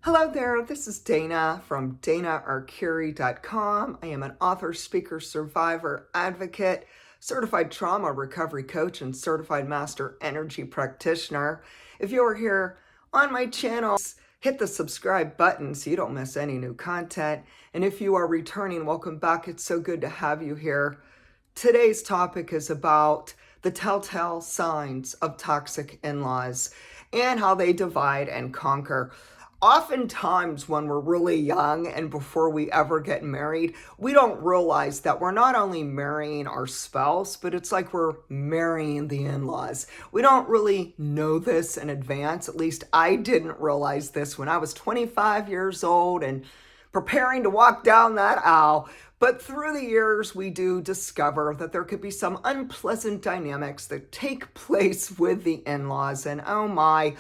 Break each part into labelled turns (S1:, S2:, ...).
S1: Hello there, this is Dana from DanaArcuri.com. I am an author, speaker, survivor, advocate, certified trauma recovery coach, and certified master energy practitioner. If you are here on my channel, hit the subscribe button so you don't miss any new content. And if you are returning, welcome back. It's so good to have you here. Today's topic is about the telltale signs of toxic in-laws and how they divide and conquer. Oftentimes when we're really young and before we ever get married, we don't realize that we're not only marrying our spouse, but it's like we're marrying the in-laws. We don't really know this in advance. At least I didn't realize this when I was 25 years old and preparing to walk down that aisle. But through the years, we do discover that there could be some unpleasant dynamics that take place with the in-laws. And oh my,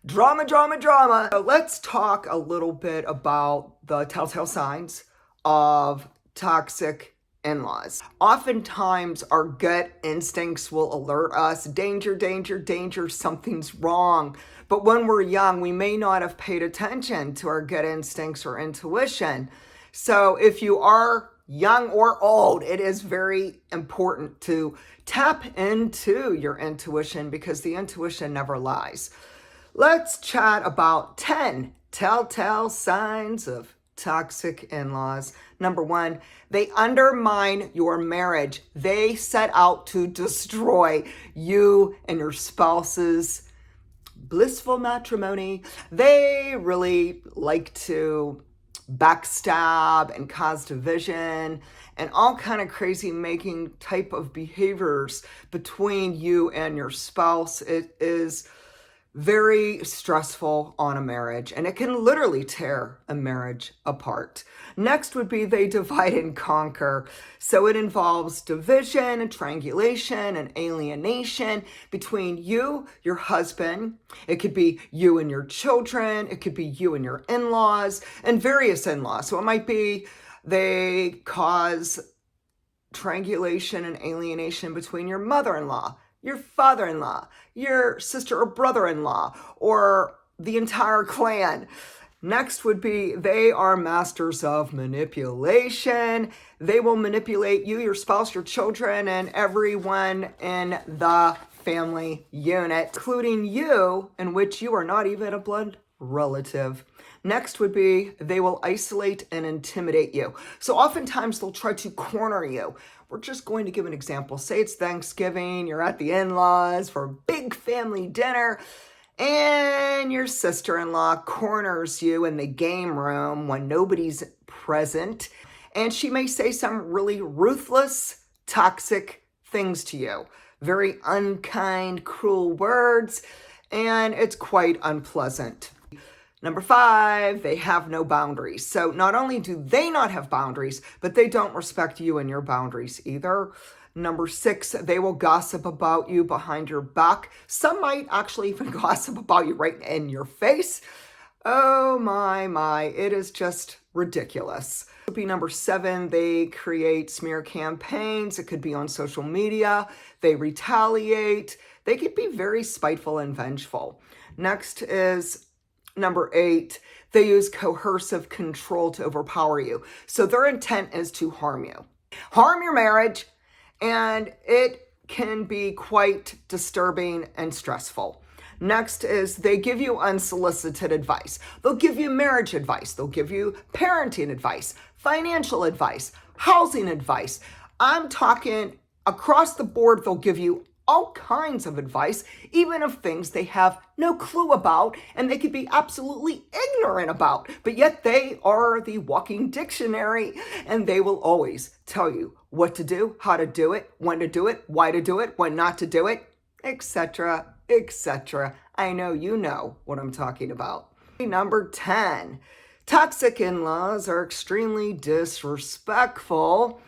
S1: drama, drama, drama. So let's talk a little bit about the telltale signs of toxic in-laws. Oftentimes, our gut instincts will alert us, danger, danger, danger, something's wrong. But when we're young, we may not have paid attention to our gut instincts or intuition. So if you are young or old, it is very important to tap into your intuition because the intuition never lies. Let's chat about 10 telltale signs of toxic in-laws. Number one, they undermine your marriage. They set out to destroy you and your spouse's blissful matrimony. They really like to backstab and cause division and all kind of crazy making type of behaviors between you and your spouse. It is very stressful on a marriage, and it can literally tear a marriage apart. Next would be they divide and conquer. So it involves division and triangulation and alienation between you, your husband. It could be you and your children. It could be you and your in-laws and various in-laws. So it might be they cause triangulation and alienation between your mother-in-law, your father-in-law, your sister or brother-in-law, or the entire clan. Next would be they are masters of manipulation. They will manipulate you, your spouse, your children, and everyone in the family unit, including you, in which you are not even a blood relative. Next would be they will isolate and intimidate you. So oftentimes they'll try to corner you. We're just going to give an example. Say it's Thanksgiving, you're at the in-laws for a big family dinner, and your sister-in-law corners you in the game room when nobody's present, and she may say some really ruthless, toxic things to you. Very unkind, cruel words, and it's quite unpleasant. Number 5, they have no boundaries. So not only do they not have boundaries, but they don't respect you and your boundaries either. Number 6, they will gossip about you behind your back. Some might actually even gossip about you right in your face. Oh my, it is just ridiculous. It would be number 7, they create smear campaigns. It could be on social media. They retaliate. They could be very spiteful and vengeful. Next is number 8, they use coercive control to overpower you. So their intent is to harm you, harm your marriage, and it can be quite disturbing and stressful. Next is they give you unsolicited advice. They'll give you marriage advice. They'll give you parenting advice, financial advice, housing advice. I'm talking across the board. They'll give you all kinds of advice, even of things they have no clue about and they could be absolutely ignorant about, but yet they are the walking dictionary and they will always tell you what to do, how to do it, when to do it, why to do it, when not to do it, etc., etc. I know you know what I'm talking about. Number 10, toxic in-laws are extremely disrespectful.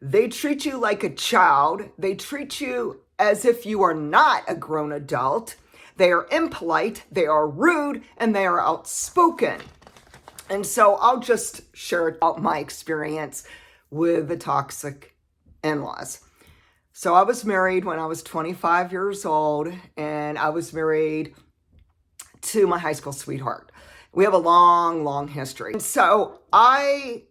S1: They treat you like a child. They treat you as if you are not a grown adult. They are impolite, they are rude, and they are outspoken. And so I'll just share about my experience with the toxic in-laws. So I was married when I was 25 years old, and I was married to my high school sweetheart. We have a long, long history. And so I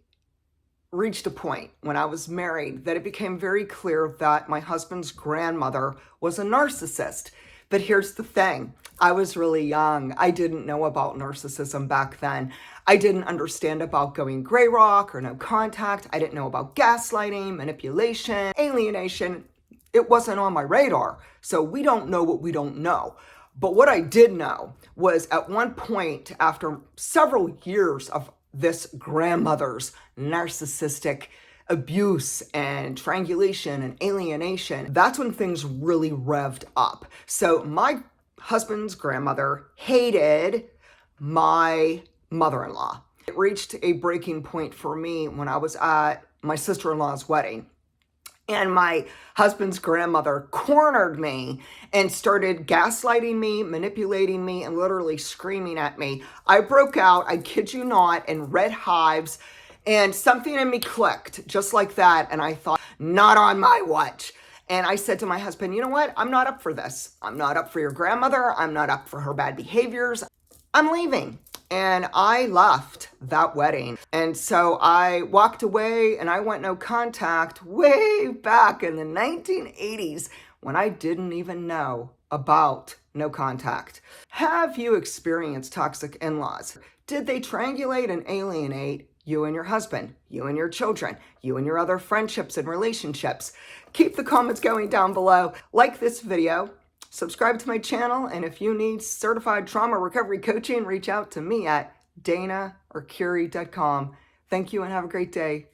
S1: reached a point when I was married that it became very clear that my husband's grandmother was a narcissist. But here's the thing. I was really young. I didn't know about narcissism back then. I didn't understand about going gray rock or no contact. I didn't know about gaslighting, manipulation, alienation. It wasn't on my radar. So we don't know what we don't know. But what I did know was at one point, after several years of this grandmother's narcissistic abuse and triangulation and alienation, that's when things really revved up. So my husband's grandmother hated my mother-in-law. It reached a breaking point for me when I was at my sister-in-law's wedding. And my husband's grandmother cornered me and started gaslighting me, manipulating me, and literally screaming at me. I broke out, I kid you not, in red hives, and something in me clicked just like that. And I thought, not on my watch. And I said to my husband, you know what? I'm not up for this. I'm not up for your grandmother. I'm not up for her bad behaviors. I'm leaving. And I left that wedding. And so I walked away and I went no contact way back in the 1980s when I didn't even know about no contact. Have you experienced toxic in-laws? Did they triangulate and alienate you and your husband, you and your children, you and your other friendships and relationships? Keep the comments going down below. Like this video. Subscribe to my channel, and if you need certified trauma recovery coaching, reach out to me at danaarcuri.com. Thank you and have a great day.